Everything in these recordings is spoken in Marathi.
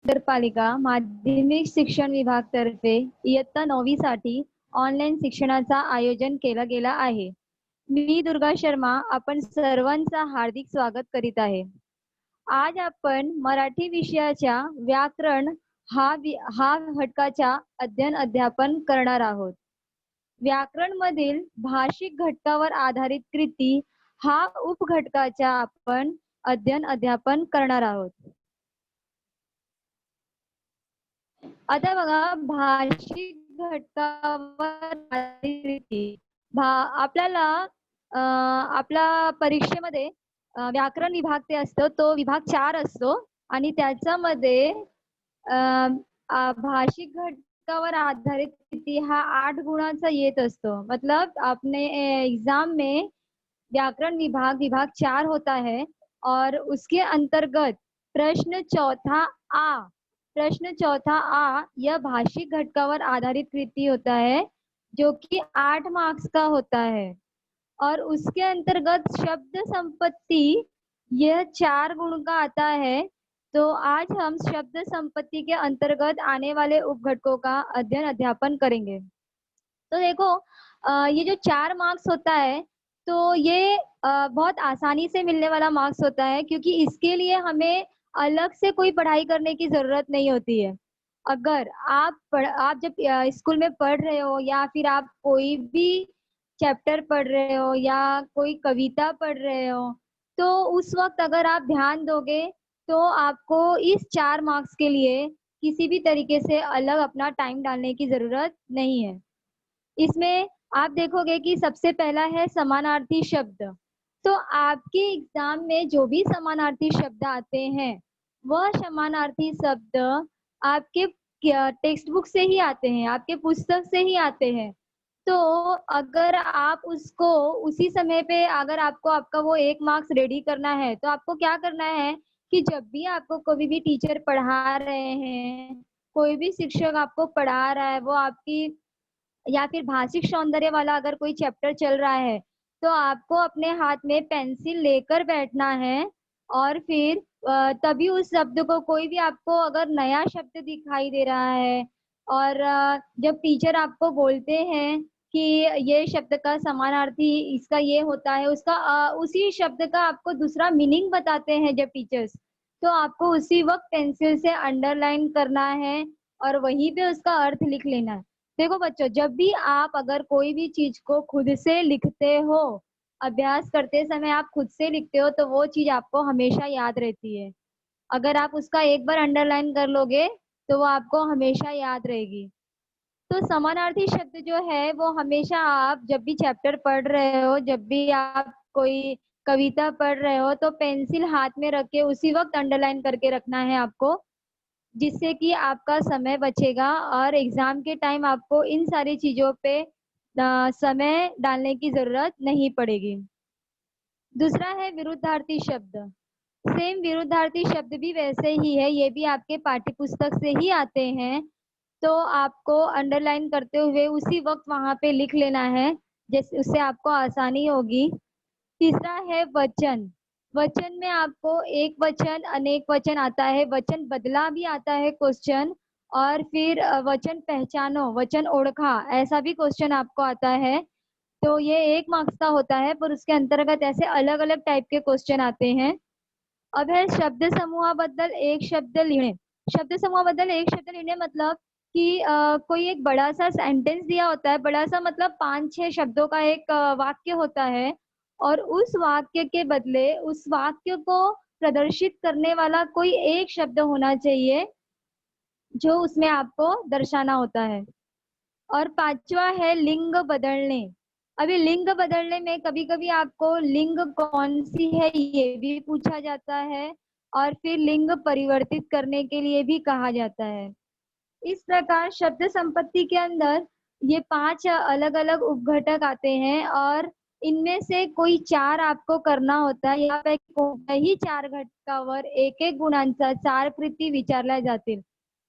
नगरपालिका माध्यमिक शिक्षण विभागातर्फे इयत्ता 9वी साठी ऑनलाईन शिक्षणाचा आयोजन केला गेला आहे. मी दुर्गा शर्मा आपण सर्वांचा हार्दिक स्वागत करीत आहे. आज आपण मराठी विषयाच्या व्याकरण हा घटकाच्या अध्यापन करणार आहोत. व्याकरण मधील भाषिक घटकावर आधारित कृती हा उपघटकाच्या आपण अध्यापन करणार आहोत. आता बघा, भाषिक घटकावर आपल्याला आपल्या परीक्षेमध्ये व्याकरण विभाग ते असतो, तो विभाग 4 असतो आणि त्याच्यामध्ये भाषिक घटकावर आधारित कृती हा 8 गुणाचा येत असतो. मतलब अपने एग्जाम में व्याकरण विभाग 4 होता है और उसके अंतर्गत प्रश्न चौथा आ प्रश्न चौथा आ यह भाषिक घटकावर आधारित कृति होता है, जो कि 8 मार्क्स का होता है और उसके अंतर्गत शब्द संपत्ति यह 4 गुण का आता है. तो आज हम शब्द संपत्ति के अंतर्गत आने वाले उपघटकों का अध्यापन करेंगे. तो देखो, ये जो 4 मार्क्स होता है तो ये बहुत आसानी से मिलने वाला मार्क्स होता है, क्योंकि इसके लिए हमें अलग से कोई पढ़ाई करने की ज़रूरत नहीं होती है. अगर आप जब स्कूल में पढ़ रहे हो या फिर आप कोई भी चैप्टर पढ़ रहे हो या कोई कविता पढ़ रहे हो, तो उस वक़्त अगर आप ध्यान दोगे तो आपको इस 4 मार्क्स के लिए किसी भी तरीके से अलग अपना टाइम डालने की ज़रूरत नहीं है. इसमें आप देखोगे कि सबसे पहला है समानार्थी शब्द. तो आपके एग्जाम में जो भी समानार्थी शब्द आते हैं, वह समानार्थी शब्द आपके टेक्स्ट बुक से ही आते हैं, आपके पुस्तक से ही आते हैं. तो अगर आप उसको उसी समय पे अगर आपको आपका वो 1 मार्क्स रेडी करना है, तो आपको क्या करना है कि जब भी आपको कोई भी टीचर पढ़ा रहे हैं, कोई भी शिक्षक आपको पढ़ा रहा है, वो आपकी या फिर भाषिक सौंदर्य वाला अगर कोई चैप्टर चल रहा है, तो आपको अपने हाथ में पेंसिल लेकर बैठना है और फिर तभी उस शब्द को कोई भी आपको अगर नया शब्द दिखाई दे रहा है और जब टीचर आपको बोलते हैं कि ये शब्द का समानार्थी इसका ये होता है, उसका उसी शब्द का आपको दूसरा मीनिंग बताते हैं जब टीचर्स, तो आपको उसी वक्त पेंसिल से अंडरलाइन करना है और वहीं पे उसका अर्थ लिख लेना है. देखो बच्चों, जब भी आप अगर कोई भी चीज को खुद से लिखते हो, अभ्यास करते समय आप खुद से लिखते हो, तो वो चीज आपको हमेशा याद रहती है. अगर आप उसका एक बार अंडरलाइन कर लोगे तो वो आपको हमेशा याद रहेगी. तो समानार्थी शब्द जो है वो हमेशा आप जब भी चैप्टर पढ़ रहे हो, जब भी आप कोई कविता पढ़ रहे हो, तो पेंसिल हाथ में रख के उसी वक्त अंडरलाइन करके रखना है आपको, जिससे कि आपका समय बचेगा और एग्जाम के टाइम आपको इन सारी चीजों पे समय डालने की जरूरत नहीं पड़ेगी. दूसरा है विरुद्धार्थी शब्द. सेम विरुद्धार्थी शब्द भी वैसे ही है, ये भी आपके पाठ्य पुस्तक से ही आते हैं, तो आपको अंडरलाइन करते हुए उसी वक्त वहां पे लिख लेना है, जैसे उससे आपको आसानी होगी. तीसरा है वचन. वचन में आपको एक वचन अनेक वचन आता है, वचन बदला भी आता है क्वेश्चन, और फिर वचन पहचानो, वचन ओळखा, ऐसा भी क्वेश्चन आपको आता है. तो ये 1 मार्क्स का होता है, पर उसके अंतर्गत ऐसे अलग अलग टाइप के क्वेश्चन आते हैं. अब है शब्द समूहाबद्दल एक शब्द लिहिणे. शब्द समूहाबद्दल एक शब्द लिहिणे मतलब कि कोई एक बड़ा सा सेंटेंस दिया होता है, बड़ा सा मतलब 5-6 शब्दों का एक वाक्य होता है, और उस वाक्य के बदले उस वाक्य को प्रदर्शित करने वाला कोई एक शब्द होना चाहिए जो उसमें आपको दर्शाना होता है. और 5वां है लिंग बदलने. अभी लिंग बदलने में कभी-कभी आपको लिंग कौन सी है ये भी पूछा जाता है, और फिर लिंग परिवर्तित करने के लिए भी कहा जाता है. इस प्रकार शब्द संपत्ति के अंदर ये 5 अलग-अलग उपघटक आते हैं, और इनमें से कोई 4 आपको करना होता है. यापैकी कोणत्याही 4 घटकावर 1-1 गुणांचा 4 कृती विचारल्या जातील.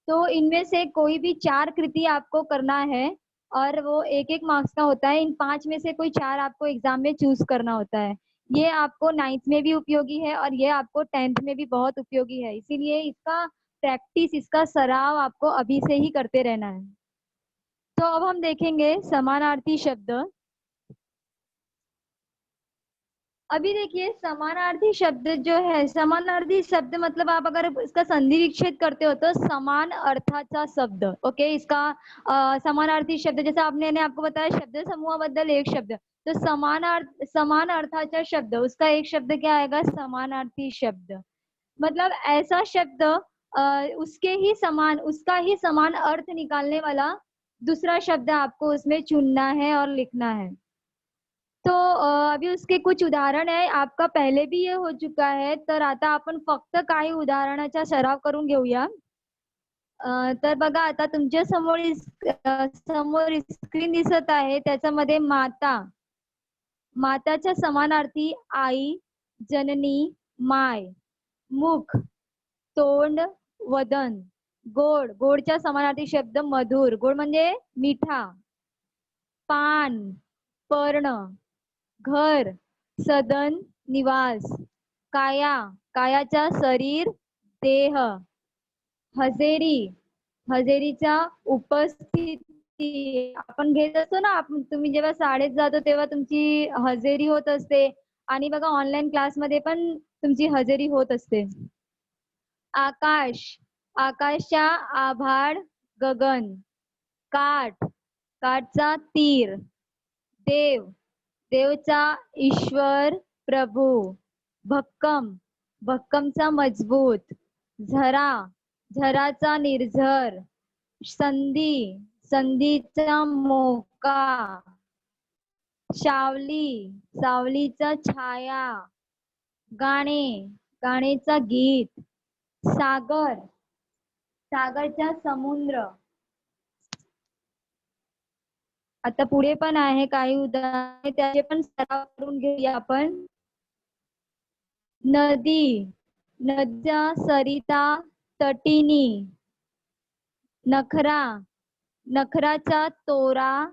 तो इनमें से कोई भी 4 कृति आपको करना है, और वो 1-1 मार्क्स का होता है. इन 5 में से कोई 4 आपको एग्जाम में चूज करना होता है. ये आपको 9th में भी उपयोगी है और ये आपको 10th में भी बहुत उपयोगी है. इसीलिए इसका प्रैक्टिस, इसका सराव आपको अभी से ही करते रहना है। तो अब हम देखेंगे समानार्थी शब्द। अभी देखिए समानार्थी शब्द जो है, समानार्थी शब्द मतलब आप अगर इसका संधि विच्छेद करते हो तो समान अर्थाचा शब्द। ओके, इसका समानार्थी शब्द जैसे आपने आपको बताया शब्द समूह बद्दल एक शब्द, तो समान अर्थाचा शब्द, उसका एक शब्द क्या आएगा, समानार्थी शब्द। मतलब ऐसा शब्द उसका ही समान अर्थ निकालने वाला दूसरा शब्द आपको उसमें चुनना है और लिखना है। तो अभी उसके कुछ उदाहरण आहे, आपका पहले भी हे हो चुका है, तर आता आपण फक्त काही उदाहरणाचा सराव करून घेऊया. तर बघा आता तुमच्या समोर स्क्रीन दिसत आहे, त्याच्यामध्ये माताच्या समानार्थी आई, जननी, माय, मुख, तोंड, वदन, गोडच्या समानार्थी शब्द मधुर, गोड म्हणजे मिठा, पान, पर्ण, घर, सदन, निवास, कायाचा शरीर, देह, हजेरीचा उपस्थिती, आपण घेत असतो ना, आपण तुम्ही जेव्हा शाळेत जातो तेव्हा तुमची हजेरी होत असते आणि बघा ऑनलाईन क्लासमध्ये पण तुमची हजेरी होत असते. आकाशच्या आभाळ, गगन, काठचा तीर, देवचा ईश्वर, प्रभू, भक्कमचा मजबूत, झराचा निर्झर, संधीचा मोका, सावलीचा छाया, गाणेचा गीत, सागरचा समुद्र. आता पुढे पण आहे काही उदाहरणे, त्याचे पण सराव करून घेऊया आपण. नद्या, सरिता, तटिनी, नखराचा तोरा,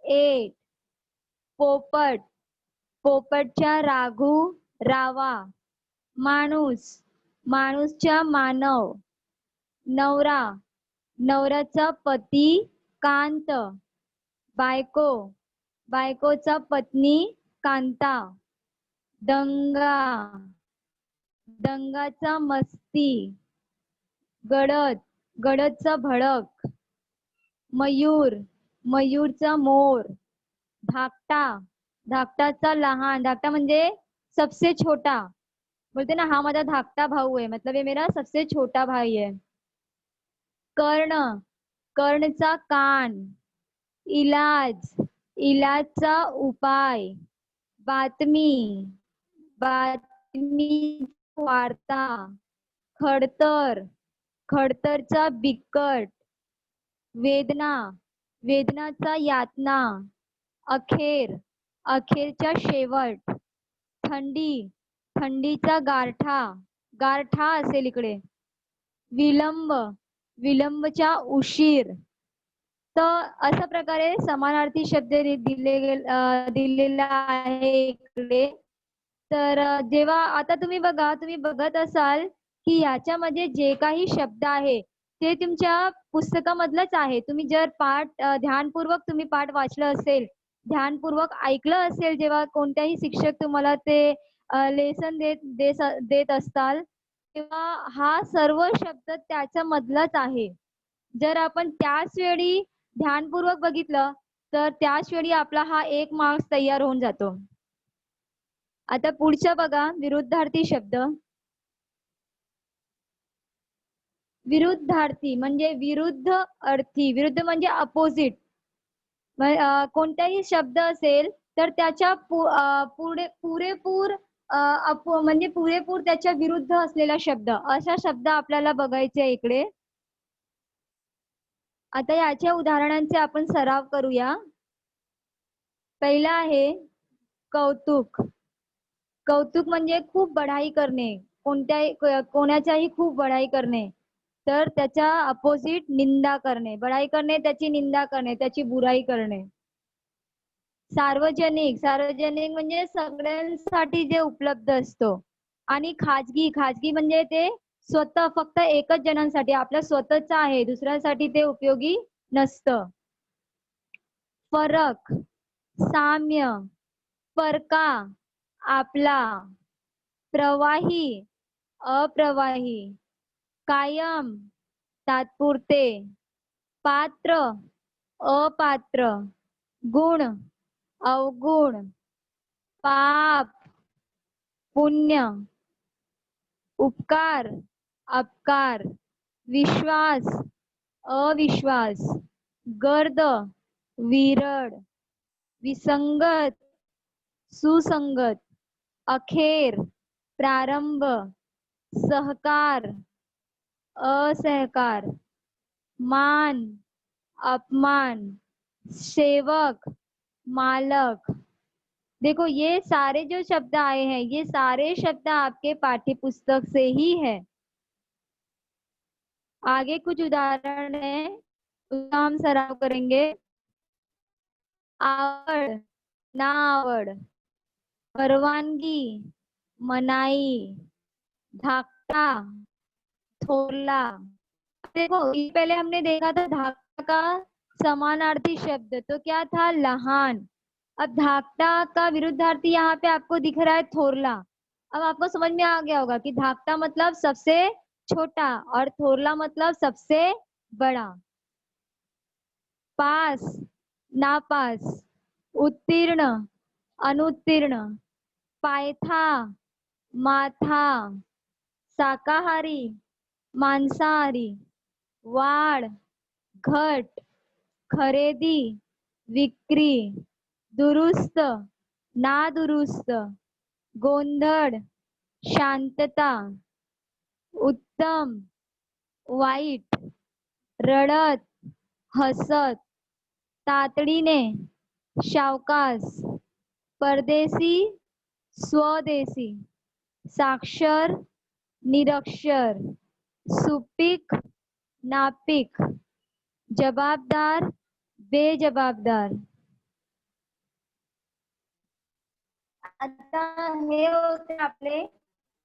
एट, पोपटच्या रावा, माणूसच्या मानव, नवऱ्याचा पती, कांत, बायकोचा पत्नी, कांता, दंगाचा मस्ती, गडदचा भडक, मयूरचा मोर, धाकटाचा लहान, धाकटा म्हणजे सबसे छोटा, बोलते ना हा माझा धाकटा भाऊ है, मतलब ये मेरा सबसे छोटा भाई है. कर्णचा कान, इलाजचा उपाय, बातमी वार्ता, खडतरचा बिकट, वेदनाचा यातना, अखेरच्या शेवट, थंडीचा गारठा असेल इकडे, विलंबचा उशीर. तर अशा प्रकारे समानार्थी शब्द दिलेला आहे इकडे. तर जेव्हा आता तुम्ही बघत असाल की याच्यामध्ये जे काही शब्द आहे ते तुमच्या पुस्तकामधलंच आहे. तुम्ही जर ध्यानपूर्वक तुम्ही पाठ वाचलं असेल, ध्यानपूर्वक ऐकलं असेल, जेव्हा कोणत्याही शिक्षक तुम्हाला ते लेसन देत असताल, तेव्हा हा सर्व शब्द त्याच्यामधलाच आहे. जर आपण त्याच वेळी ध्यानपूर्वक बघितलं तर त्याच वेळी आपला हा 1 मार्क्स तयार होऊन जातो. आता पुढचं बघा, विरुद्धार्थी शब्द. विरुद्धार्थी म्हणजे विरुद्ध अर्थी, विरुद्ध म्हणजे अपोजिट. कोणताही शब्द असेल तर त्याच्या पुरेपूर म्हणजे पुरेपूर त्याच्या विरुद्ध असलेला शब्द, अशा शब्द आपल्याला बघायचे इकडे. आता याच्या उदाहरणांचे आपण सराव करूया. पहिला आहे कौतुक. कौतुक म्हणजे खूप बढाई करणे, कोणाच्याही खूप बढाई करणे. तर त्याच्या अपोजिट निंदा करणे, बढाई करणे, त्याची निंदा करणे, त्याची बुराई करणे. सार्वजनिक म्हणजे सगळ्यांसाठी जे उपलब्ध असतो. आणि खाजगी म्हणजे ते स्वतः फक्त एकच जणांसाठी आपल्या स्वतःच आहे, दुसऱ्यासाठी ते उपयोगी नसतं. फरक, साम्य, परका, आपला, प्रवाही, अप्रवाही, कायम, तात्पुरते, पात्र, अपात्र, गुण, अवगुण, पाप, पुण्य, उपकार, अपकार, विश्वास, अविश्वास, गर्द, विरळ, विसंगत, सुसंगत, अखेर, प्रारंभ, सहकार, असहकार, मान, अपमान, सेवक, मालक। देखो ये सारे जो शब्द आए हैं, ये सारे शब्द आपके पाठ्य पुस्तक से ही है। आगे कुछ उदाहरण है, उसका हम सराव करेंगे। आवड, ना आवड, परवानगी, मनाई, धाकटा, थोरला। देखो पहले हमने देखा था धाकटा का समानार्थी शब्द तो क्या था, लहान। अब धाकटा का विरुद्धार्थी यहाँ पे आपको दिख रहा है, थोरला। अब आपको समझ में आ गया होगा कि धाकटा मतलब सबसे छोटा और थोरला मतलब सबसे बड़ा। पास, नापास, उत्तीर्ण, अनुत्तीर्ण, पायथा, माथा, शाकाहारी, मांसाहारी, वाढ, घट, खरेदी, विक्री, दुरुस्त, नादुरुस्त, गोंधळ, शांतता, उत्तम, वाईट, रडत, हसत, तातडीने, सावकाश, परदेशी, स्वदेशी, साक्षर, निरक्षर, सुपीक, नापीक, जबाबदार, बेजबाबदार। आता हे होते आपले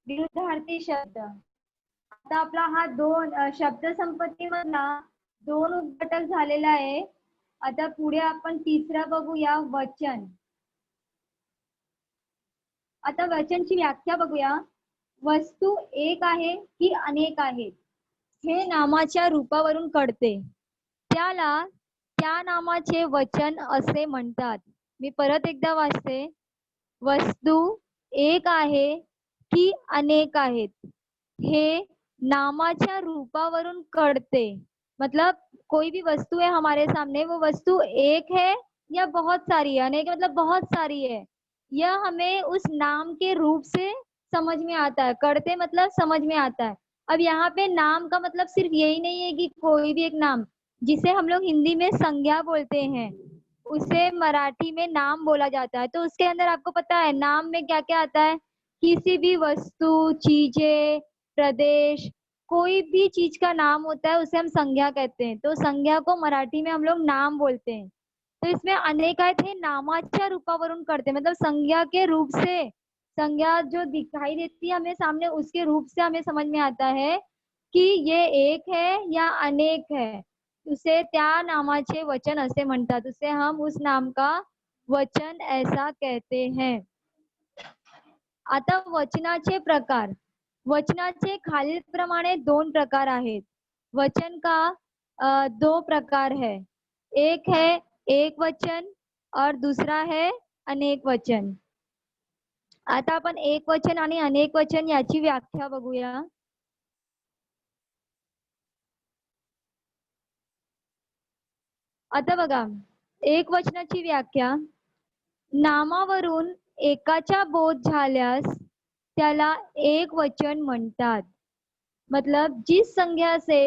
विरुद्धार्थी शब्द। आता आपला हा दोन शब्द संपत्ती मधला दोन उपघटक झालेला आहे। आता पुढे आपण तिसरा बघूया, वचन। आता वचनची व्याख्या बघूया। वस्तू एक आहे की अनेक आहेत हे नामाच्या रूपावरून कळते, त्याला त्या नामाचे वचन असे म्हणतात। मी परत एकदा वाचते, वस्तू एक आहे की अनेक आहेत हे नामाच्या रूपावरून कळते। मतलब कोई भी वस्तु है हमारे सामने, वो वस्तु एक है या बहुत सारी है। अनेक मतलब बहुत सारी है, यह हमें उस नाम के रूप से समझ में आता है। कड़ते मतलब समझ में आता है। अब यहाँ पे नाम का मतलब सिर्फ यही नहीं है कि कोई भी एक नाम, जिसे हम लोग हिंदी में संज्ञा बोलते हैं उसे मराठी में नाम बोला जाता है। तो उसके अंदर आपको पता है नाम में क्या क्या आता है, किसी भी वस्तु, चीजें, प्रदेश, कोई भी चीज का नाम होता है उसे हम संज्ञा कहते हैं। तो संज्ञा को मराठी में हम लोग नाम बोलते हैं। तो इसमें अनेक आहेत हे नामाच्या रूपावरून कळते, मतलब संज्ञा के रूप से, संज्ञा जो दिखाई देती है हमें सामने उसके रूप से हमें समझ में आता है कि ये एक है या अनेक है। उसे त्या नामाचे वचन असे म्हणतात, उसे हम उस नाम का वचन ऐसा कहते हैं। आता वचनाचे प्रकार, वचनाचे खालीलप्रमाणे दोन प्रकार आहेत। वचन का दो प्रकार है, एक है एक वचन और दूसरा है अनेक वचन। आता आपण एक वचन आणि अनेक वचन याची व्याख्या बघूया। आता बघा, एक वचनाची व्याख्या, नामावरून एकाचा बोध झाल्यास त्याला एक वचन म्हणतात। मतलब जिस संज्ञा से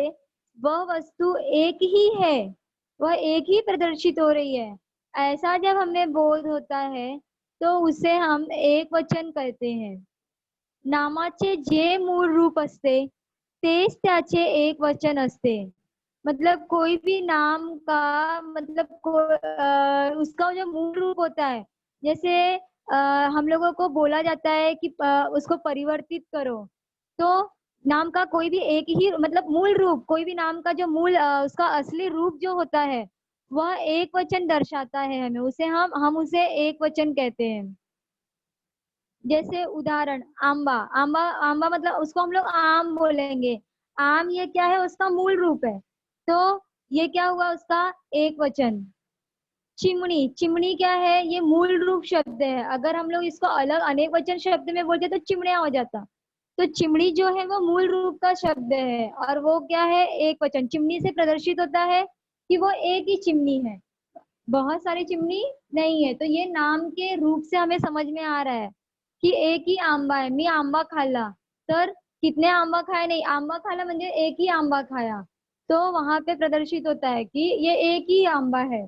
वह वस्तु एक ही है, वह एक ही प्रदर्शित हो रही है, ऐसा जब हमें बोध होता है तो उसे हम एक वचन कहते हैं। नामाचे जे मूळ रूप असते तेच त्याचे एक वचन असते। मतलब कोई भी नाम का मतलब उसका जो मूल रूप होता है, जैसे हम लोगों को बोला जाता है कि उसको परिवर्तित करो, तो नाम का कोई भी एक ही मतलब मूल रूप, कोई भी नाम का जो मूल उसका असली रूप जो होता है वह एक वचन दर्शाता है हमें, उसे हम उसे एक वचन कहते हैं। जैसे उदाहरण आंबा, आंबा आंबा मतलब उसको हम लोग आम बोलेंगे। आम ये क्या है, उसका मूल रूप है, तो ये क्या हुआ उसका एक वचन। चिमनी, चिमनी क्या है, ये मूल रूप शब्द है, अगर हम लोग इसको अलग अनेक वचन शब्द में बोलते तो चिमनिया हो जाता। तो चिमनी जो है वो मूल रूप का शब्द है और वो क्या है, एक वचन। चिमनी से प्रदर्शित होता है कि वो एक ही चिमनी है, बहुत सारी चिमनी नहीं है। तो ये नाम के रूप से हमें समझ में आ रहा है की एक ही आंबा आहे, मी आंबा खाल्ला, तर कितने आंबा खाए नहीं, आंबा खाला म्हणजे एक ही आंबा खाया, तो वहां पे प्रदर्शित होता है कि ये एक ही आंबा है।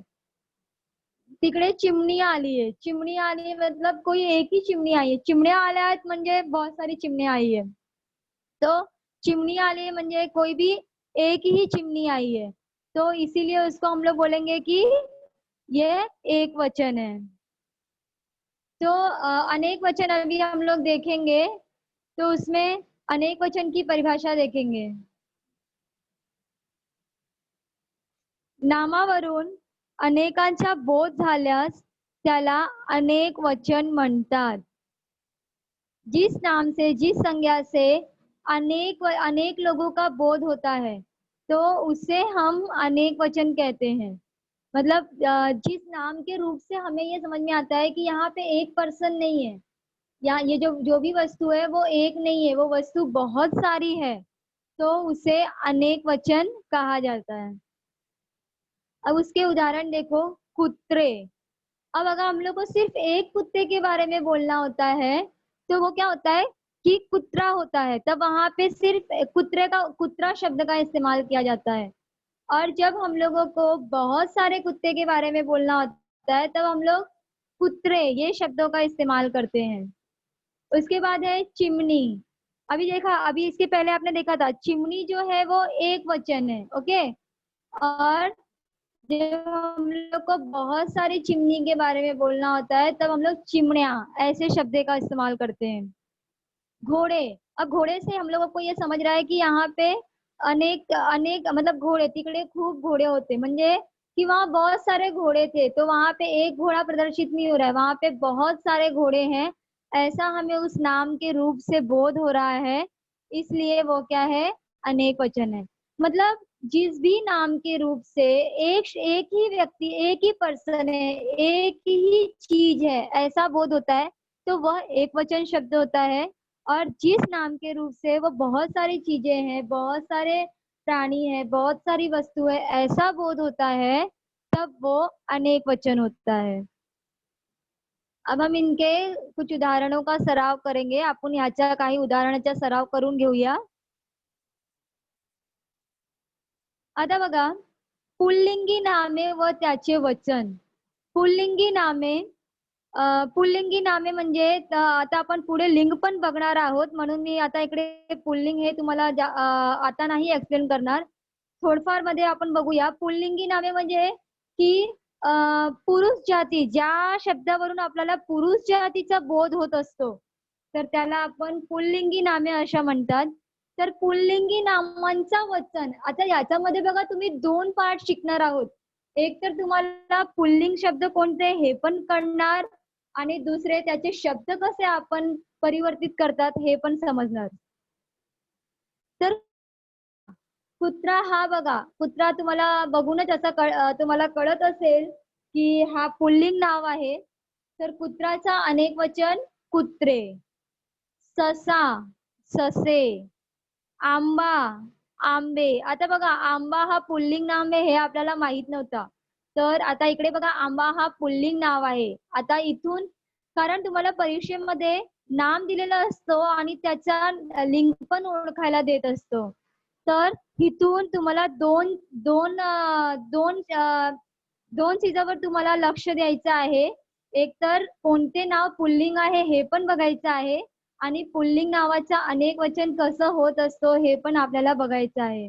तिकडे चिमणी आली आहे, चिमणी आली आहे मतलब कोई एक ही चिमणी आई है, चिमण्या आल्या आहेत म्हणजे बहुत सारी चिमण्या आई है। तो चिमनी आली है म्हणजे कोई भी एक ही चिमनी आई है, तो इसीलिए उसको हम लोग बोलेंगे कि ये एक वचन है। तो अनेक वचन अभी हम लोग देखेंगे, तो उसमें अनेक वचन की परिभाषा देखेंगे। नामावरून अनेकांचा बोध झाल्यास त्याला अनेक वचन म्हणतात। जिस नाम से, जिस संज्ञा से अनेक लोगों का बोध होता है तो उसे हम अनेक वचन कहते हैं। मतलब जिस नाम के रूप से हमें ये समझ में आता है कि यहाँ पे एक पर्सन नहीं है, या ये जो जो भी वस्तु है वो एक नहीं है, वो वस्तु बहुत सारी है, तो उसे अनेक वचन कहा जाता है। अब उसके उदाहरण देखो, कुत्रे। अब अगर हम लोग को सिर्फ एक कुत्ते के बारे में बोलना होता है तो वो क्या होता है कि कुत्रा होता है, तब वहां पे सिर्फ कुत्रे का, कुत्रा शब्द का इस्तेमाल किया जाता है। और जब हम लोगों को बहुत सारे कुत्ते के बारे में बोलना होता है तब हम लोग कुत्रे ये शब्दों का इस्तेमाल करते हैं। उसके बाद है चिमनी। अभी देखा, अभी इसके पहले आपने देखा था चिमनी जो है वो एक वचन है, ओके। और जब हम लोग को बहुत सारी चिमनी के बारे में बोलना होता है तब हम लोग चिमनिया ऐसे शब्द का इस्तेमाल करते हैं। घोड़े, अब घोड़े से हम लोगों को ये समझ रहा है कि यहाँ पे अनेक अनेक मतलब घोड़े, तिकडे खूब घोड़े होते म्हणजे कि वहाँ बहुत सारे घोड़े थे, तो वहां पे एक घोड़ा प्रदर्शित नहीं हो रहा है, वहां पे बहुत सारे घोड़े हैं, ऐसा हमें उस नाम के रूप से बोध हो रहा है, इसलिए वो क्या है, अनेक वचन है। मतलब जिस भी नाम के रूप से एक एक ही व्यक्ति, एक ही पर्सन है, एक ही चीज है ऐसा बोध होता है, तो वह एक वचन शब्द होता है। और जिस नाम के रूप से वो बहुत सारी चीजें हैं, बहुत सारे प्राणी है, बहुत सारी वस्तु है ऐसा बोध होता है, तब वो अनेक वचन होता है। अब हम इनके कुछ उदाहरणों का सराव करेंगे, आपण ह्याच्या काही उदाहरणाचा सराव करून घेऊया। आता बघा, पुल्लिंगी नामे व त्याचे वचन। पुल्लिंगी नामे, पुल्लिंगी नामे म्हणजे आता आपण पुढे लिंग पण बघणार आहोत, म्हणून मी आता इकडे पुल्लिंग हे तुम्हाला आता नाही एक्सप्लेन करणार, थोडफार मध्ये आपण बघूया। पुल्लिंगी नामे म्हणजे की पुरुष जाती, ज्या शब्दावरून आपल्याला पुरुष जातीचा बोध होत असतो तर त्याला आपण पुल्लिंगी नामे अशा म्हणतात। तर पुल्लिंगी नामांचा वचन, आता याच्यामध्ये बघा तुम्ही दोन पार्ट शिकणार आहोत, एक तर तुम्हाला पुल्लिंग शब्द कोणते हे पण कळणार आणि दुसरे त्याचे शब्द कसे आपण परिवर्तित करतात हे पण समजणार। तर कुत्रा हा बघा, कुत्रा तुम्हाला बघूनच असं तुम्हाला कळत असेल की हा पुल्लिंग नाव आहे, तर कुत्राचा अनेक वचन कुत्रे। ससा, ससे। आंबा, आंबे। आता बघा आंबा हा पुल्लिंग नाम आहे हे आपल्याला माहित नव्हतं, तर आता इकडे बघा आंबा हा पुल्लिंग नाव आहे। आता इथून, कारण तुम्हाला परीक्षेमध्ये नाम दिलेलं असतो आणि त्याचा लिंग पण ओळखायला देत असतो, तर इथून तुम्हाला दोन दोन दोन दोन चीजावर तुम्हाला लक्ष द्यायचं आहे, एक तर कोणते नाव पुल्लिंग आहे हे पण बघायचं आहे आणि पुल्लिंग नावाचा अनेक वचन कसं होत असतो हे पण आपल्याला बघायचं आहे।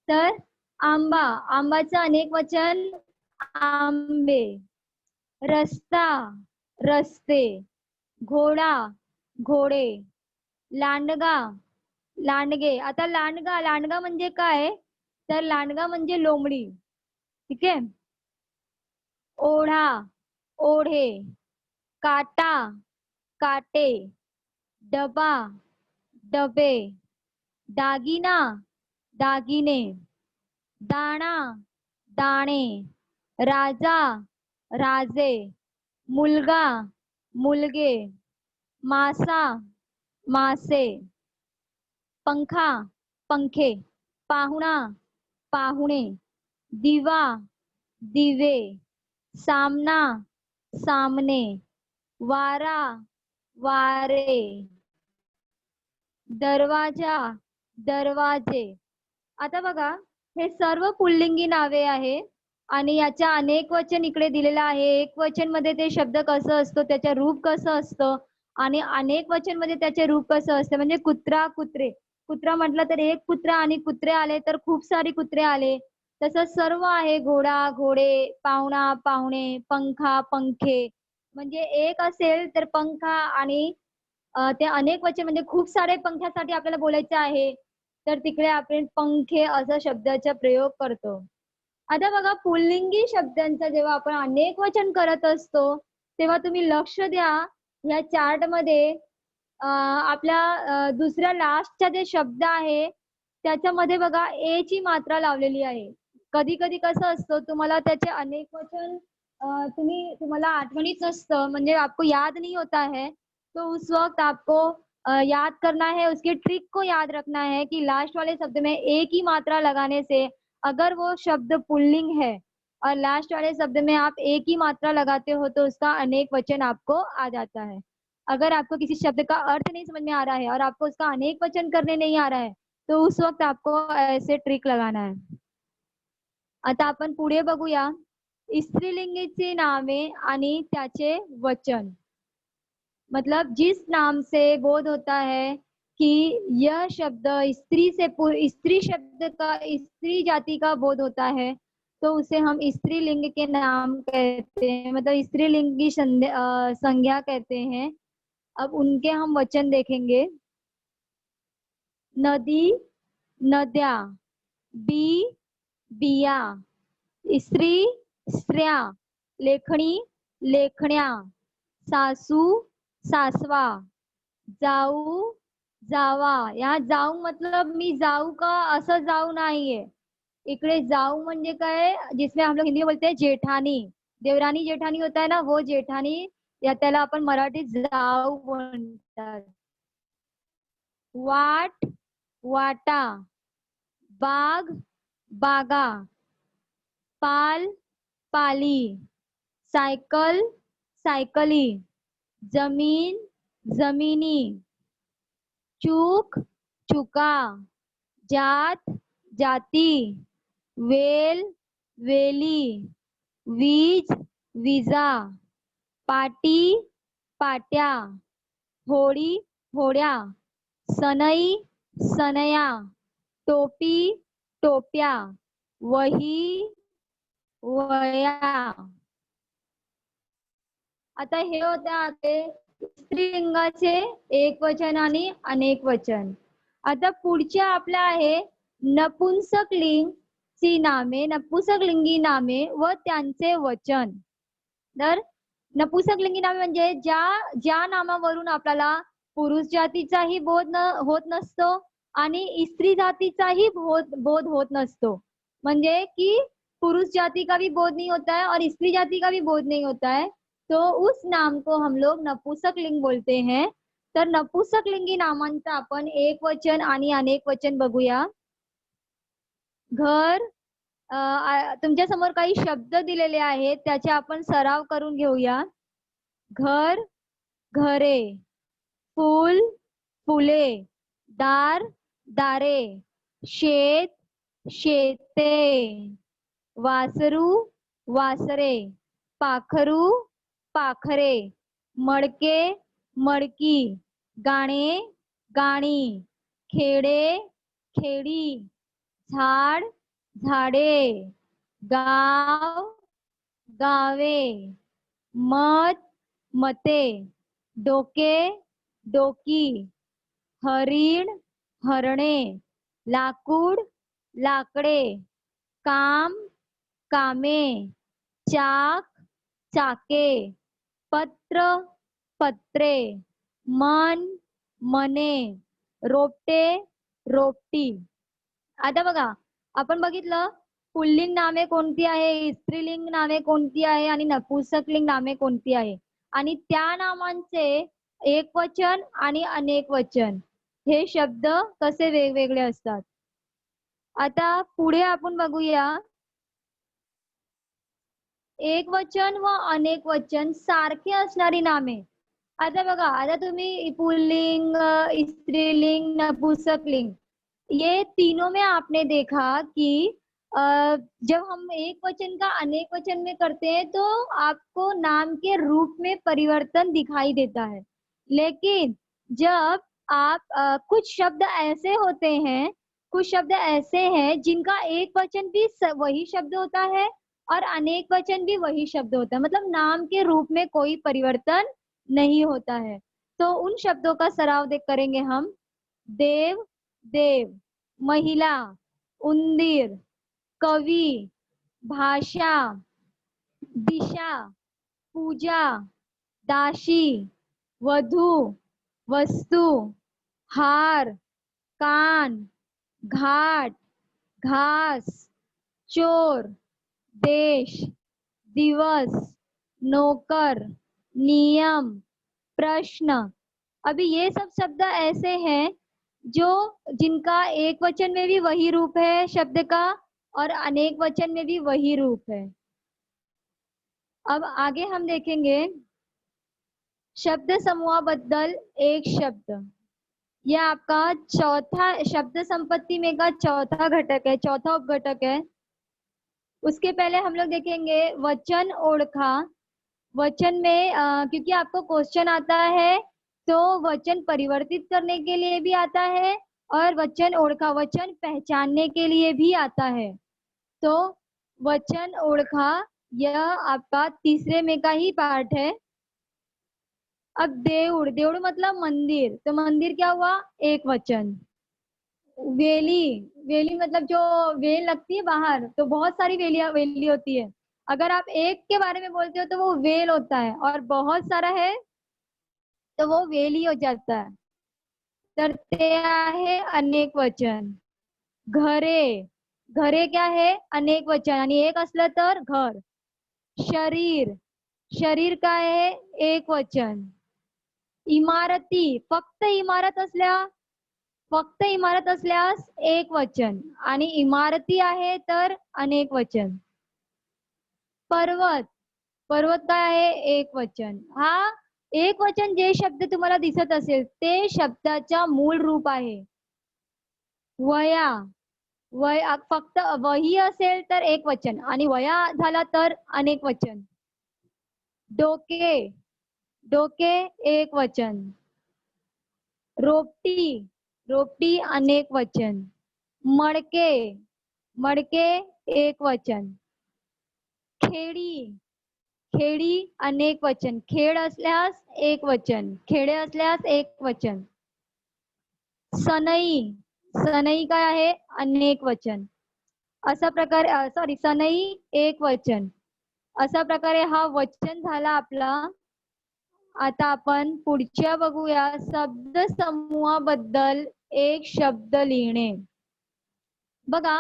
तर आंबा, आंबाचं अनेक वचन आंबे। रस्ता, रस्ते। घोडा, घोडे। लांडगा, लांडगे. आता लांडगा, लांडगा म्हणजे काय? तर लांडगा म्हणजे लोमडी. ठीक आहे. ओढा, ओढे. काटा, काटे. डबा, डबे. दागिना, दागिने. दाणा, दाणे. राजा, राजे. मुलगा, मुलगे. मासा, मासे. पंखा, पंखे. पाहुणा, पाहुणे. दिवा, दिवे. सामना, सामने. वारा, वारे. दरवाजा, दरवाजे. आता बघा, हे सर्व पुल्लिंगी नावे आहे आणि याच्या अनेक वचन इकडे दिलेलं आहे. एक वचन मध्ये ते शब्द कसं असतं, त्याचं रूप कसं असतं आणि अनेक वचन मध्ये त्याचे रूप कसं असतं. म्हणजे कुत्रा, कुत्रे. कुत्रा म्हटलं तर एक कुत्रा आणि कुत्रे आले तर खूप सारे कुत्रे आले. तसं सर्व आहे. घोडा, घोडे. पाहुणा, पाहुणे. पंखा, पंखे. म्हणजे एक असेल तर पंखा आणि ते अनेक वचन म्हणजे खूप सारे पंख्यासाठी आपल्याला बोलायचं आहे. तर तिकडे आपण पंखे असा शब्दाचा प्रयोग करतो. आता बघा पुल्लिंगी शब्दांचा जेव्हा आपण अनेक वचन करत असतो, तेव्हा तुम्ही लक्ष द्या या चार्ट मध्ये आपल्या दुसऱ्या लास्टचा जे शब्द आहे त्याच्यामध्ये बघा ए ची मात्रा लावलेली आहे. कधी कधी कसं असतं तुम्हाला त्याचे अनेक वचन तुम्हाला आठवणीत नसतं, म्हणजे आपको याद नहीं होता है, तो उस वक्त आपको याद करना है, उसके ट्रिक को याद रखना है कि लास्ट वाले शब्द में एक ही मात्रा लगाने से अगर वो शब्द पुल्लिंग है और लास्ट वाले शब्द में आप एक ही मात्रा लगाते हो तो उसका अनेक वचन आपको आ जाता है। अगर आपको किसी शब्द का अर्थ नहीं समझ में आ रहा है और आपको उसका अनेक वचन करने नहीं आ रहा है तो उस वक्त आपको ऐसे ट्रिक लगाना है। आता आपण पुढे बघूया स्त्रीलिंगीची नामे आणि त्याचे वचन। मतलब जिस नाम से बोध होता है कि यह शब्द स्त्री शब्द का स्त्री जाति का बोध होता है तो उसे हम स्त्रीलिंग के नाम कहते हैं, मतलब स्त्रीलिंगी संज्ञा कहते हैं। अब उनके हम वचन देखेंगे। नदी, नद्या। बी, बिया। स्त्री, स्त्रिया। लेखणी, लेखण्या। सासू, सासवा। जाऊ, जावा। यहाँ जाऊ मतलब मी जाऊ का असं जाऊ नाहीये, इकडे जाऊ म्हणजे काय, जिसमें हम लोग हिंदी में बोलते हैं जेठानी। देवरानी जेठानी होता है ना, वो जेठानी या त्याला आपण मराठीत जाऊ म्हणतात। वाट, वाटा। बाग, बागा। पाल, पाली। सायकल, सायकली। जमीन, जमिनी। चूक, चुका। जात, जाती। वेल, वेली। वीज, विजा। पाटी, पाट्या। होडी, होड्या। सनई, सनया। टोपी, टोप्या। वही, वया। आता हे होते आपले स्त्रीलिंगाचे एक वचन आणि अनेक वचन। आता पुढचे आपल्या आहे नपुंसक लिंग ची नामे, नपुंसकलिंगी नामे व त्यांचे वचन। तर नपुंसकलिंगी नामे म्हणजे ज्या ज्या नामावरून आपल्याला पुरुष जातीचाही बोध होत नसतो आणि स्त्री जातीचाही बोध होत नसतो। म्हणजे की पुरुष जाति का भी बोध नहीं होता है और स्त्री जाति का भी बोध नहीं होता है, तो उस नाम को हम लोग नपुंसक लिंग बोलते हैं। तर नपुंसक लिंगी नामांचा आपण एक वचन आणि अनेक वचन बघूया। घर, तुमच्या समोर काही शब्द दिलेले आहेत त्याचे आपण सराव करून घेऊया। घर, घरे। फूल, फुले। दार, दारे। शेत, शेते। वासरू, वासरे। पाखरू, पाखरे। मडके, मडकी। गाणे, गाणी। खेडे, खेडी। झाड, झाडे। गाव, गावे। मत, मते। डोके, डोकी। हरिण, हरणे, लाकूड, लाकडे, काम, कामे, चाक, चाके, पत्र, पत्रे, मन, मने, रोपटे, रोपटी. आता बघा, आपण बघितलं पुल्लिंग नामे कोणती आहे, स्त्रीलिंग नामे कोणती आहे आणि नपुंसकलिंग नामे कोणती आहे आणि त्या नामांचे एकवचन आणि अनेक वचन हे शब्द कसे वेगवेगळे असतात. आता पुढे आपण बघूया एक वचन व अनेक वचन सारखे असणारी नामे. आता बघा, आता तुम्ही पुल्लिंग, स्त्रीलिंग, नपुंसकलिंग ये तीनों में आपने देखा कि अ, जब हम एक वचन का अनेक वचन में करते हैं तो आपको नाम के रूप में परिवर्तन दिखाई देता है। लेकिन जब आप कुछ शब्द ऐसे होते हैं, कुछ शब्द ऐसे हैं जिनका एक वचन भी वही शब्द होता है और अनेक वचन भी वही शब्द होता है, मतलब नाम के रूप में कोई परिवर्तन नहीं होता है। तो उन शब्दों का सराव देख करेंगे हम। देव, देव, महिला, उंदीर, कवि, भाषा, दिशा, पूजा, दासी, वधू, वस्तु, हार, कान, घाट, घास, चोर, देश, दिवस, नौकर, नियम, प्रश्न। अभी ये सब शब्द ऐसे हैं जो जिनका एक वचन में भी वही रूप है शब्द का और अनेक वचन में भी वही रूप है। अब आगे हम देखेंगे शब्द समूह बद्दल एक शब्द। यह आपका चौथा शब्द संपत्ति में का चौथा घटक है, चौथा उपघटक है। उसके पहले हम लोग देखेंगे वचन ओळखा। वचन में क्योंकि आपको क्वेश्चन आता है तो वचन परिवर्तित करने के लिए भी आता है और वचन ओळखा वचन पहचानने के लिए भी आता है। तो वचन ओळखा यह आपका तीसरे में का ही पार्ट है। अब देऊळ, देऊळ मतलब मंदिर, तो मंदिर क्या हुआ, एक वचन। वेली, वेली मतलब जो वेल लगती है बाहर, तो बहुत सारी वेलियां वेली होती है। अगर आप एक के बारे में बोलते हो तो वो वेल होता है और बहुत सारा है तो वो वेली हो जाता है। तर ते आहे अनेक वचन। घरे, घरे क्या है, अनेक वचन आणि एक असलं तर घर। शरीर, शरीर काय आहे, एक वचन। इमारती, फक्त इमारत असल्यास एक वचन आणि इमारती आहे तर अनेक वचन। पर्वत, पर्वत काय आहे, एक वचन। हा एक वचन जे शब्द तुम्हाला दिसत असेल ते शब्दाचा मूळ रूप आहे। वया, फक्त वही असेल तर एक वचन आणि वया झाला तर अनेक वचन। डोके, डोके एक वचन। रोपटी, रोपटी अनेक वचन। मडके, मडके एक वचन। खेडी, खेडी अनेक वचन। खेड असल्यास एक वचन, खेडे असल्यास एक वचन। सनई, सनई काय आहे, अनेक वचन। अशा प्रकारे सॉरी सनई एक वचन। अशा प्रकारे हा वचन झाला आपला। आता आपण पुढच्या बघूया शब्द समूहाबद्दल एक शब्द लिहिणे। बघा,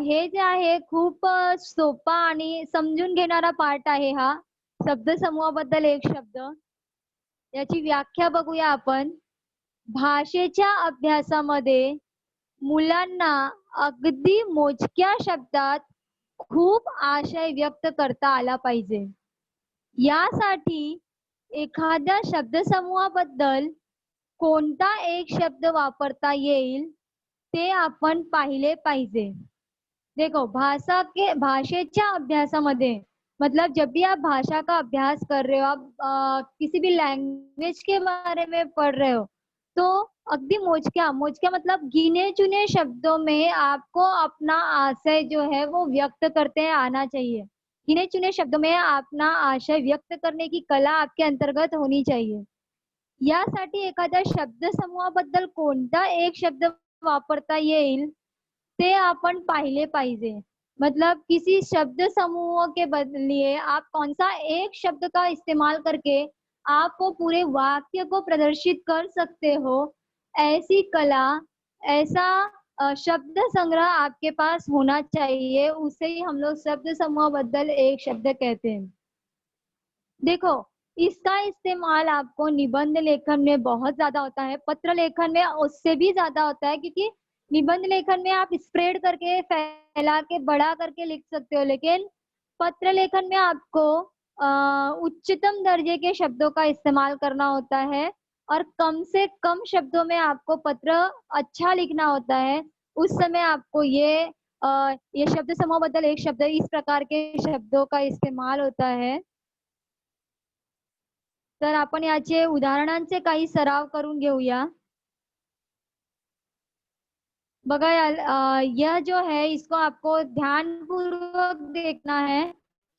हे जे आहे खूप सोपा आणि समजून घेणारा पार्ट आहे हा शब्द समूहाबद्दल एक शब्द। याची व्याख्या बघूया आपण। भाषेच्या अभ्यासामध्ये मुलांना अगदी मोजक्या शब्दात खूप आशय व्यक्त करता आला पाहिजे। यासाठी एखाद्या शब्दसमूहाबद्दल कोणता एक शब्द वापरता येईल ते आपण पाहिले पाहिजे। देखो, भाषेच्या अभ्यासामध्ये मतलब जब भी आप भाषा का अभ्यास कर रहे हो, आप किसी भी लैंग्वेज के बारे में पढ़ रहे हो, तो अगदी मोजक्या मोजक्या मतलब गिने चुने शब्दों में आपको अपना आशय जो है वो व्यक्त करते आना चाहिए। गिने चुने शब्दों में अपना आशय व्यक्त करने की कला आपके अंतर्गत होनी चाहिए। यासाठी एखाद्या शब्दसमूहाबद्दल कोणता एक शब्द वापरता येईल ते आपण पाहिले पाहिजे। मतलब किसी शब्द समूह के बदलिए आप कौन सा एक शब्द का इस्तेमाल करके आप वो पूरे वाक्य को प्रदर्शित कर सकते हो। ऐसी कला, ऐसा शब्द संग्रह आपके पास होना चाहिए, उसे ही हम लोग शब्द समूह बदल एक शब्द कहते हैं। देखो, इसका इस्तेमाल आपको निबंध लेखन में बहुत ज्यादा होता है, पत्र लेखन में उससे भी ज्यादा होता है, क्योंकि निबंध लेखन में आप स्प्रेड करके फैला के बड़ा करके लिख सकते हो, लेकिन पत्र लेखन में आपको उच्चतम दर्जे के शब्दों का इस्तेमाल करना होता है और कम से कम शब्दों में आपको पत्र अच्छा लिखना होता है। उस समय आपको ये शब्द समूह बदल एक शब्द इस प्रकार के शब्दों का इस्तेमाल होता है। तर आपण याचे उदाहरणांचे काही सराव करून घेऊया। बघा यह जो है इसको आपको ध्यानपूर्वक देखना है,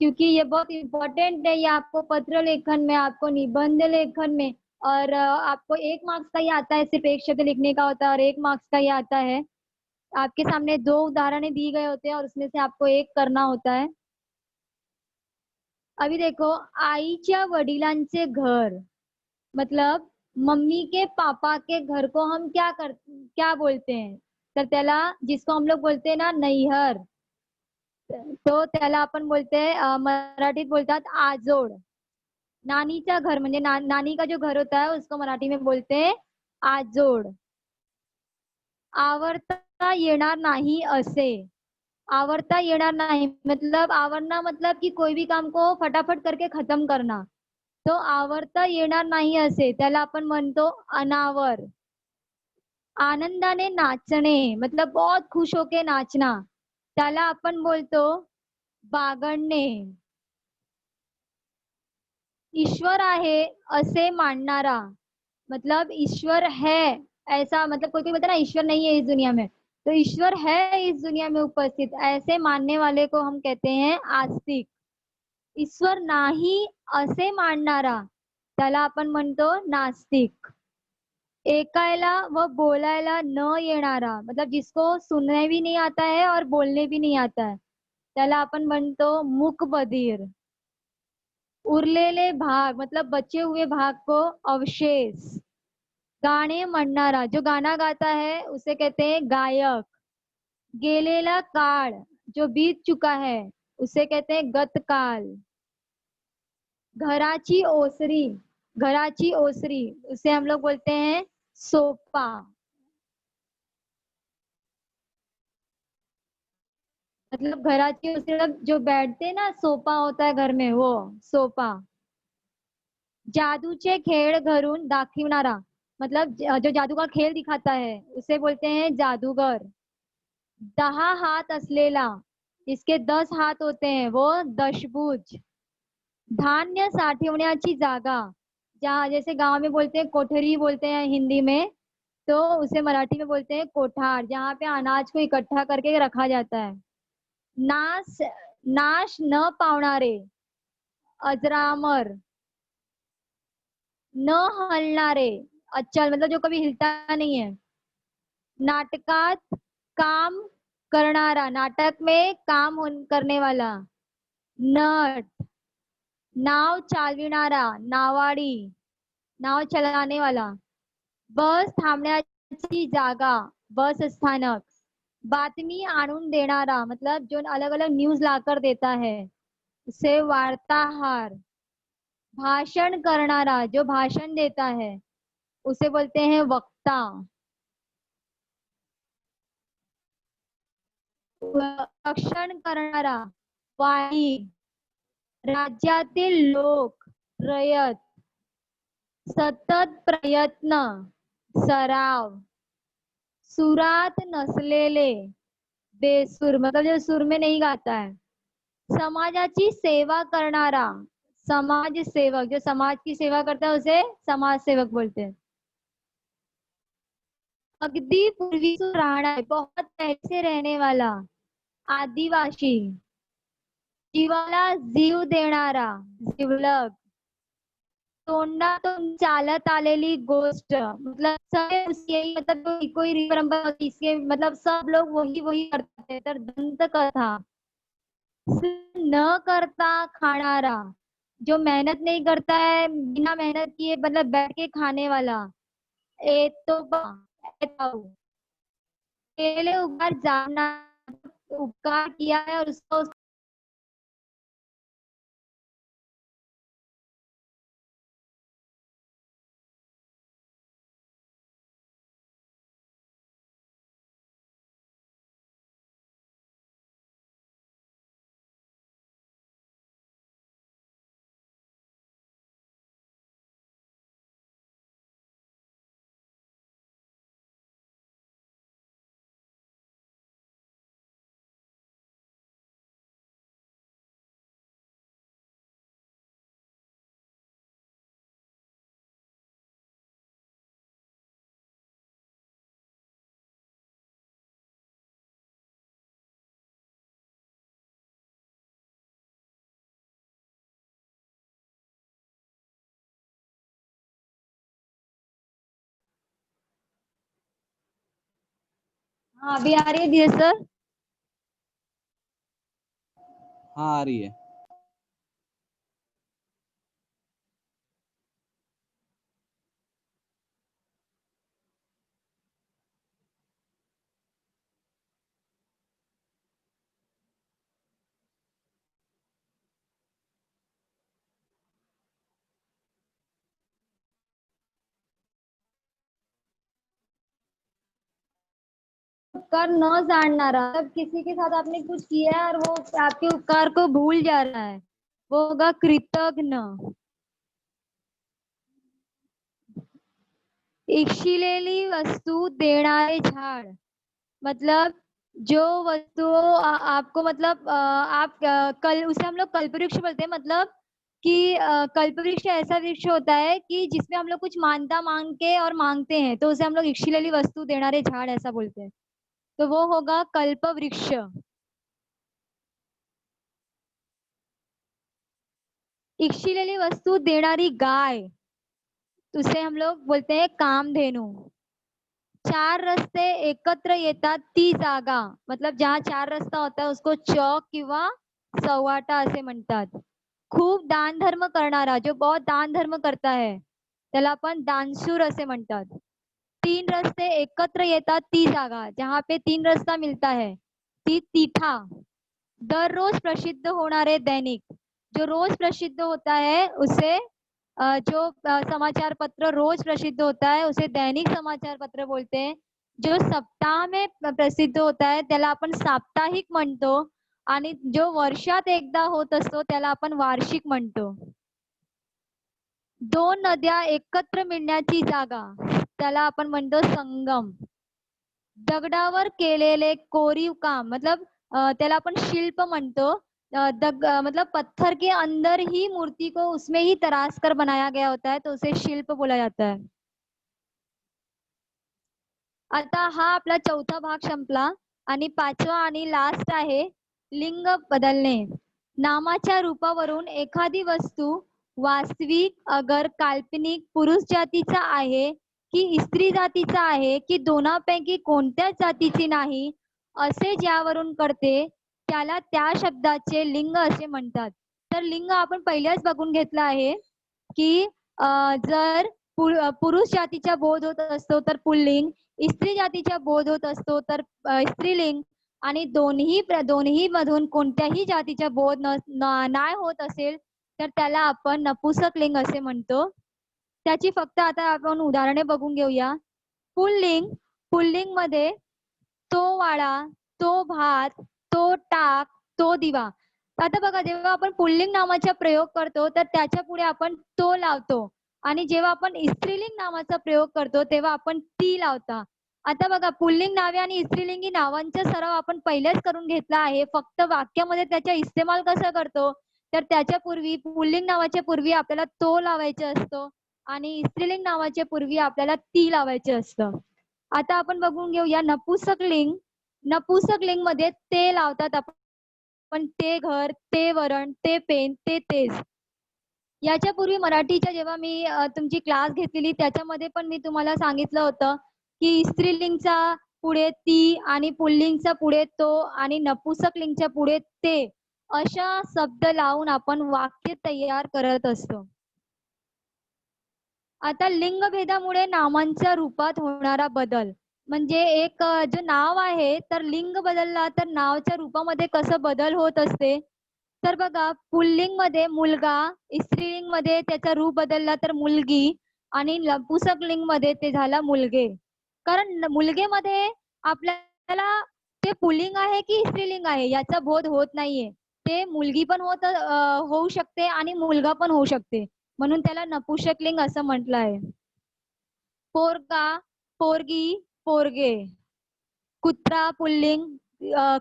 क्योंकि ये बहुत इम्पोर्टेंट है। ये आपको पत्र लेखन में, आपको निबंध लेखन में और आपको 1 मार्क्स का ही आता है, सिर्फ एक शब्द लिखने का होता है और 1 मार्क्स का ही आता है। आपके सामने 2 उदाहरणें दी गए होते हैं और उसमें से आपको एक करना होता है। अभी देखो, आईच्या वडिलांचे घर, मतलब मम्मी के पापा के घर को हम क्या बोलते हैं, तर त्याला, जिसको हम लोग बोलते हैं ना नैहर, तो त्याला आपण बोलते मराठीत बोलतात आजोड। नानीचा घर म्हणजे नानी का जो घर होता है उसको मराठी में बोलते हैं आजोड। आवरता येणार नाही असे, आवरता येणार नहीं मतलब आवरना मतलब कि कोई भी काम को फटाफट करके खत्म करना, तो आवरता येणार नाही असे त्याला आपण म्हणतो अनावर। आनंदाने नाचणे मतलब बहुत खुश होके नाचना, त्याला आपण बोलतो बागडणे। ईश्वर आहे असे माननारा, मतलब ईश्वर है ऐसा, मतलब कोई कोई बोलता है ना ईश्वर नहीं है इस दुनिया में, तो ईश्वर है इस दुनिया में उपस्थित, ऐसे मानने वाले को हम कहते हैं आस्तिक। ईश्वर नाही असे माननारा त्याला आपण म्हणतो नास्तिक। एकायला व बोलायला न येणारा, मतलब जिसको सुनने भी नहीं आता है और बोलने भी नहीं आता है, त्याला आपण म्हणतो मूकबधीर। उरलेले भाग मतलब बचे हुए भाग को अवशेष। गाणे म्हणणारा, जो गाना गाता है उसे कहते हैं गायक। गेलेला काळ, जो बीत चुका है उसे कहते हैं गतकाल। घराची ओसरी, घराची ओसरी उसे हम लोग बोलते हैं सोपा। मतलब घराची ओसरी मतलब जो बैठते हैं ना, सोफा होता है घर में, वो सोफा। जादूचे खेळ घरून दाखविणारा, मतलब जो जादू का खेल दिखाता है उसे बोलते हैं जादूगर। 10 हात असलेला, इसके 10 हाथ होते हैं, वो दशभुज। धान्य साठवण्याची जागा, जहाँ जैसे गांव में बोलते हैं कोठरी बोलते हैं हिंदी में, तो उसे मराठी में बोलते हैं कोठार, जहाँ पे अनाज को इकट्ठा करके रखा जाता है। नाश नाश न पावणारे, अजरामर। न हलणारे, अचल मतलब जो कभी हिलता नहीं है। नाटकात काम करणारा, नाटक में करने वाला। नट, नाव चालविणारा, नावाडी, नाव चलाने वाला। बस थांबण्याची जागा, बस स्थानक। बातमी आणून देणारा, मतलब जो अलग अलग न्यूज लाकर देता है उसे वार्ताहर। भाषण करणारा, जो भाषण देता है उसे बोलते हैं वक्ता। रक्षण करणारा, वाणी। राज्यातील लोक, रयत। सतत प्रयत्न, सराव। सुरात नसलेले, बेसूर मतलब जो सुर में नहीं गाता है। समाजाची सेवा करणारा, समाज सेवक, जो समाज की सेवा करता है उसे समाज सेवक बोलते हैं। अगदी पूर्वी राहणार, बहुत पहले से रहने वाला, आदिवासी। जीवाला जीव देणारा, जिवलग। तोंडातून चालत आलेली गोष्ट, मतलब सब यही, मतलब कोई रीति परंपरा होती, इसके मतलब सब लोग वही वही करते हैं. तर दंत कथा, न करता खाणारा, जो मेहनत नहीं करता है, बिना मेहनत किए मतलब बैठ के खाने वाला. ए तो एताऊ, केले उपकार जानना, उपकार किया है और उसको. हाँ, अभी आ रही है धीरे सर. हाँ आ रही है. उपकार न जानना, मतलब किसी के साथ आपने कुछ किया है और वो आपके उपकार को भूल जा रहा है, वो होगा कृतघ्न. इच्छिलेली वस्तु देणारे झाड, मतलब जो वस्तु आपको, मतलब आप कल उसे हम लोग कल्पवृक्ष बोलते हैं. मतलब कि कल्पवृक्ष ऐसा वृक्ष होता है कि जिसमें हम लोग कुछ मानता मांग के और मांगते हैं, तो उसे हम लोग इच्छिलेली वस्तु देणारे झाड़ ऐसा बोलते हैं. तो वो होगा कल्प वृक्ष. इच्छिलेली वस्तु देणारी गाय, उसे हम लोग बोलते हैं कामधेनु. चार रस्ते एकत्र येतात ती जागा, मतलब जहाँ चार रस्ता होता है उसको चौक किंवा सव्वाटा असे म्हणतात. खूप दान धर्म करणारा, जो बहुत दान धर्म करता है, त्याला आपण दानशूर असे म्हणतात. तीन रस्ते एकत्र येतात ती जागा, जहाँ पे तीन रास्ता मिलता है, ती तिठा. दररोज प्रसिद्ध होणारे दैनिक, जो रोज प्रसिद्ध होता है उसे जो समाचार पत्र रोज प्रसिद्ध होता है उसे दैनिक समाचार पत्र बोलते हैं. जो सप्ताह में प्रसिद्ध होता है त्याला आपण साप्ताहिक म्हणतो, आणि जो वर्षात एकदा होत असतो त्याला आपण वार्षिक म्हणतो. दोन नद्या एकत्र मिळण्याची जागा, त्याला आपण म्हणतो संगम. दगडावर केलेले कोरीव काम, मतलब त्याला आपण शिल्प म्हणतो. मतलब पत्थर के अंदर ही मूर्ति को उसमें ही तराश कर बनाया गया होता है, तो उसे शिल्प बोला जाता है. आता हा आपला चौथा भाग संपला आणि पाचवा आणि लास्ट आहे लिंग बदलणे. नामाच्या रूपावरून एखादी वस्तू वास्तविक अगर काल्पनिक पुरुष जातीचा आहे की स्त्री जातीचा आहे की दोनापैकी कोणत्याच जातीची नाही, असे ज्यावरून करते त्याला त्या शब्दाचे लिंग असे म्हणतात. तर लिंग आपण पहिल्याच बघून घेतलं आहे की जर पुरुष जातीचा बोध होत असतो तर पुल्लिंग, स्त्री जातीचा बोध होत असतो तर स्त्रीलिंग, आणि दोन्ही मधून कोणत्याही जातीचा बोध नाही होत असेल तर त्याला आपण नपुसक लिंग असे म्हणतो. त्याची फक्त आता आपण उदाहरणे बघून घेऊया. पुल्लिंग, पुल्लिंग मध्ये तो वाळा, तो भात, तो टाक, तो दिवा. आता बघा, जेव्हा आपण पुल्लिंग नावाचा प्रयोग करतो तर त्याच्या पुढे आपण तो लावतो, आणि जेव्हा आपण स्त्रीलिंग नावाचा प्रयोग करतो तेव्हा आपण ती लावता. आता बघा, पुल्लिंग नावे आणि स्त्रीलिंगी नावांचा सराव आपण पहिलेच करून घेतला आहे. फक्त वाक्यामध्ये त्याचा इस्तेमाल कसा करतो, तर त्याच्या पूर्वी पुल्लिंग नावाच्या पूर्वी आपल्याला तो लावायचा असतो आणि स्त्रीलिंग नावाच्या पूर्वी आपल्याला ती लावायचं असतं. आता आपण बघून घेऊया नपुसक लिंग. नपुसक लिंग मध्ये ते लावतात आपण, ते घर, ते वरण, ते पेन, ते तेज. याच्यापूर्वी मराठीच्या जेव्हा मी तुमची क्लास घेतलेली त्याच्यामध्ये पण मी तुम्हाला सांगितलं होतं की स्त्रीलिंगचा पुढे ती आणि पुल्लिंगचा पुढे तो आणि नपुंसकलिंगच्या पुढे ते अशा शब्द लावून आपण वाक्य तयार करत असतो. आता लिंगभेदामुळे नामांच्या रूपात होणारा बदल म्हणजे एक जो नाव आहे तर लिंग बदलला तर नावाच्या रूपामध्ये कसं बदल होत असते. तर बघा पुल्लिंग मध्ये मुलगा, स्त्रीलिंग मध्ये त्याचा रूप बदलला तर मुलगी आणि नपुंसकलिंग मध्ये ते झाला मुलगे. कारण मुलगेमध्ये आपल्याला ते पुल्लिंग आहे की स्त्रीलिंग आहे याचा बोध होत नाहीये. ते मुलगी पण होऊ शकते आणि मुलगा पण होऊ शकते, म्हणून त्याला नपुंसकलिंग असं म्हटलं आहे. पोरगा, पोरगी, पोरगे, कुत्रा पुल्लिंग,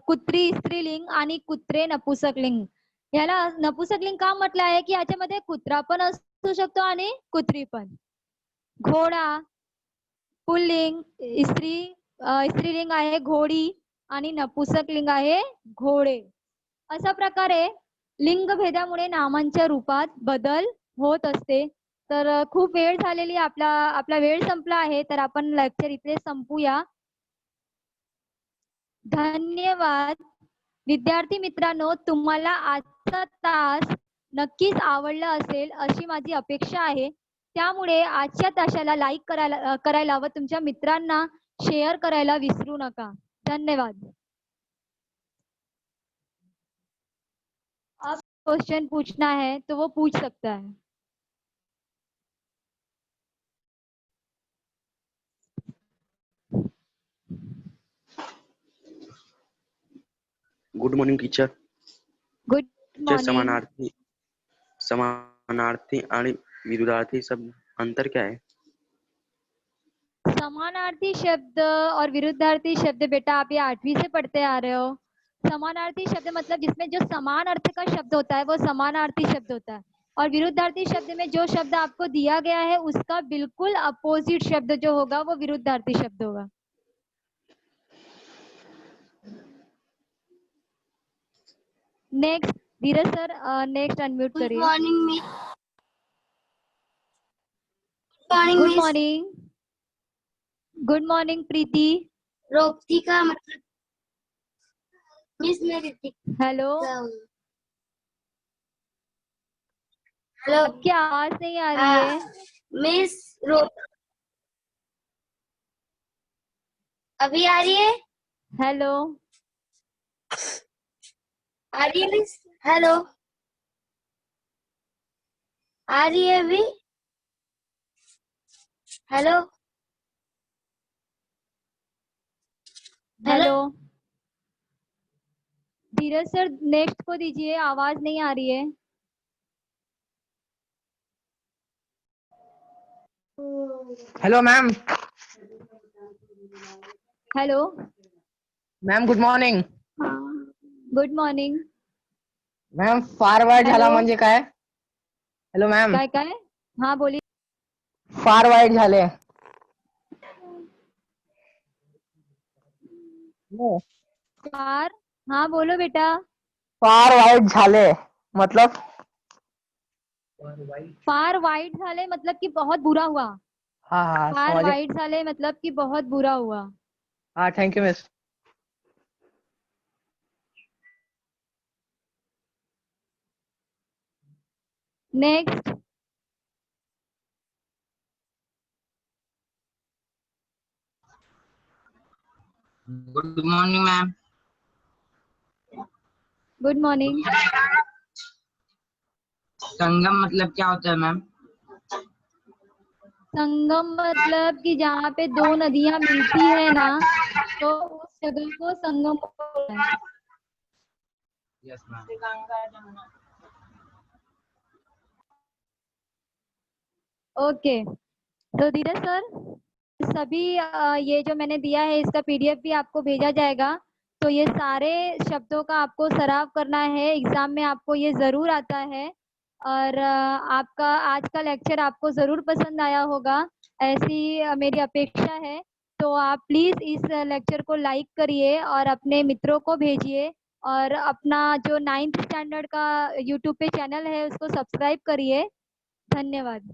कुत्री स्त्रीलिंग आणि कुत्रे नपुंसकलिंग. याला नपुंसकलिंग का म्हटलं आहे की याच्यामध्ये कुत्रा पण असू शकतो आणि कुत्री पण. घोडा पुल्लिंग, स्त्रीलिंग आहे घोडी आणि नपुंसकलिंग आहे घोडे. अशा प्रकारे लिंगभेदामुळे नामांच्या रूपात बदल होत असते. तर खूप वेळ झालेली आपला वेळ संपला आहे तर आपण लेक्चर इथे संपूया. धन्यवाद. विद्यार्थी मित्रांनो, तुम्हाला आजचा तास नक्कीच आवडला असेल अशी माझी अपेक्षा आहे. त्यामुळे आजच्या तासाला लाईक करायला व तुमच्या मित्रांना शेअर करायला विसरू नका. धन्यवाद. आप क्वेश्चन पूछना है तो वो पूछ सकता है. Good morning teacher. Good morning. समानार्थी आणि विरुद्धार्थी शब्द अंतर क्या है? समानार्थी शब्द और विरुद्धार्थी शब्द बेटा आप ये 8वीं से पढ़ते आ रहे हो. समानार्थी शब्द मतलब जिसमें जो समान अर्थ का शब्द होता है वो समानार्थी शब्द होता है, और विरुद्धार्थी शब्द में जो शब्द आपको दिया गया है उसका बिल्कुल अपोजिट शब्द जो होगा वो विरुद्धार्थी शब्द होगा. Next Dheeraj sir, next unmute करिए. Good morning miss. Good morning. Good morning Preeti. रोप्ती का मतलब मिस मैं ऋतिक. हेलो. हेलो. आपकी आवाज नहीं आ रही है. मिस रोप अभी आ रही है? हेलो. आ रही है मिस? हेलो. आ रही है अभी? Hello. Hello. Dheeraj sir next को दीजिए, आवाज नहीं आ रही है. Hello ma'am. Hello ma'am good morning. Good morning. Ma'am फार वाईट झाला Hello. म्हणजे काय? Hello ma'am. काय काय हाँ बोलिए. फार वाईट झाले. फार हाँ बोलो बेटा. फार वाईट झाले मतलब फार वाइट झाले मतलब कि बहुत बुरा हुआ. हाँ हाँ फार समझ. वाइट झाले मतलब कि बहुत बुरा हुआ. हाँ thank you miss. Next. Good morning ma'am. Good morning. संगम मतलब क्या होता है मैम? संगम मतलब कि जहाँ पे दो नदियां मिलती है ना तो उस जगह को संगम बोलते हैं. Yes ma'am. ओके. तो धीरज सर सभी ये जो मैंने दिया है इसका पीडीएफ भी आपको भेजा जाएगा. तो ये सारे शब्दों का आपको सराव करना है, एग्जाम में आपको ये जरूर आता है. और आपका आज का लेक्चर आपको जरूर पसंद आया होगा ऐसी मेरी अपेक्षा है. तो आप प्लीज इस लेक्चर को लाइक करिए और अपने मित्रों को भेजिए, और अपना जो 9th स्टैंडर्ड का यूट्यूब पे चैनल है उसको सब्सक्राइब करिए. धन्यवाद.